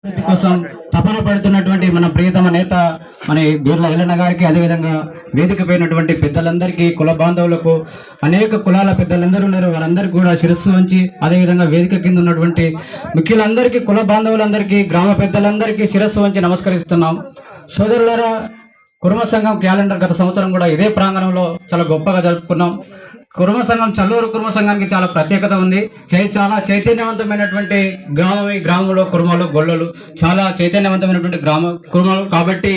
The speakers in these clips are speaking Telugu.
కోసం తపన పడుతున్నటువంటి మన ప్రియతమ నేత మన బీర్ల ఎల్లన్న గారికి, అదేవిధంగా వేదిక పైనటువంటి పెద్దలందరికీ, కుల బాంధవులకు, అనేక కులాల పెద్దలందరూ ఉన్నారు, వారందరికీ కూడా శిరస్సు ఉంచి, అదేవిధంగా వేదిక కింద ఉన్నటువంటి ముఖ్యులందరికీ, కుల బాంధవులందరికీ, గ్రామ పెద్దలందరికీ శిరస్సు ఉంచి నమస్కరిస్తున్నాం. సోదరులారా, కుర్మ సంఘం క్యాలెండర్ గత సంవత్సరం కూడా ఇదే ప్రాంగణంలో చాలా గొప్పగా జరుపుకున్నాం. కుర్మ సంఘం, చల్లూరు కుర్మ సంఘానికి చాలా ప్రత్యేకత ఉంది. చాలా చైతన్యవంతమైనటువంటి గ్రామం. ఈ గ్రామంలో కుర్మలు, గొల్లలు చాలా చైతన్యవంతమైనటువంటి కుర్మలు. కాబట్టి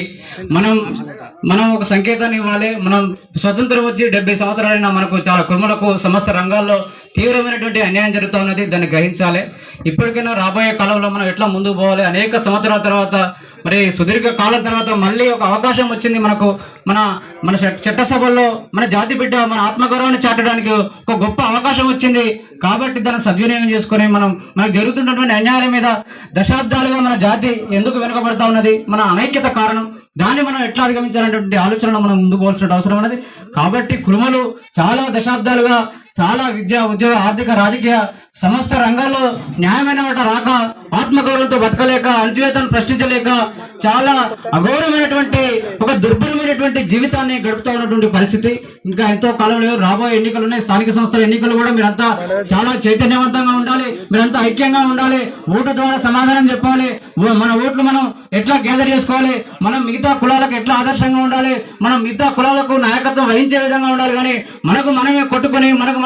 మనం ఒక సంకేతాన్ని ఇవ్వాలి. మనం స్వతంత్రం వచ్చి 70 సంవత్సరాలైనా మనకు చాలా కుర్మలకు సమస్త రంగాల్లో తీవ్రమైనటువంటి అన్యాయం జరుగుతూ ఉన్నది. దాన్ని గ్రహించాలి. ఇప్పటికైనా రాబోయే కాలంలో మనం ఎట్లా ముందుకు పోవాలి. అనేక సంవత్సరాల తర్వాత, మరి సుదీర్ఘ కాలం తర్వాత మళ్ళీ ఒక అవకాశం వచ్చింది మనకు. మన చట్టసభల్లో మన జాతి బిడ్డ మన ఆత్మగౌరవాన్ని చాటడానికి ఒక గొప్ప అవకాశం వచ్చింది. కాబట్టి దాన్ని సద్వినియోగం చేసుకుని మనకు జరుగుతున్నటువంటి అన్యాయాల మీద దశాబ్దాలుగా మన జాతి ఎందుకు వెనుకబడతా ఉన్నది, మన అనైక్యత కారణం. దాన్ని మనం ఎట్లా అధిగమించాలనేటువంటి ఆలోచనలో మనం ముందు పోవాల్సిన అవసరం ఉన్నది. కాబట్టి కుర్మలు చాలా దశాబ్దాలుగా చాలా విద్య, ఉద్యోగ, ఆర్థిక, రాజకీయ సమస్త రంగాల్లో న్యాయమైన వాట రాక, ఆత్మగౌరవంతో బతకలేక, అణచివేతను ప్రశ్నించలేక చాలా అగౌరవమైనటువంటి ఒక దుర్భరమైనటువంటి జీవితాన్ని గడుపుతూ ఉన్నటువంటి పరిస్థితి. ఇంకా ఎంతో కాలంలో రాబోయే ఎన్నికలు ఉన్నాయి, స్థానిక సంస్థల ఎన్నికలు కూడా. మీరంతా చాలా చైతన్యవంతంగా ఉండాలి, మీరంతా ఐక్యంగా ఉండాలి, ఓటు ద్వారా సమాధానం చెప్పాలి. మన ఓట్లు మనం ఎట్లా గ్యాదర్ చేసుకోవాలి, మనం మిగతా కులాలకు ఎట్లా ఆదర్శంగా ఉండాలి, మనం మిగతా కులాలకు నాయకత్వం వహించే విధంగా ఉండాలి. కానీ మనకు మనమే కొట్టుకొని మనమే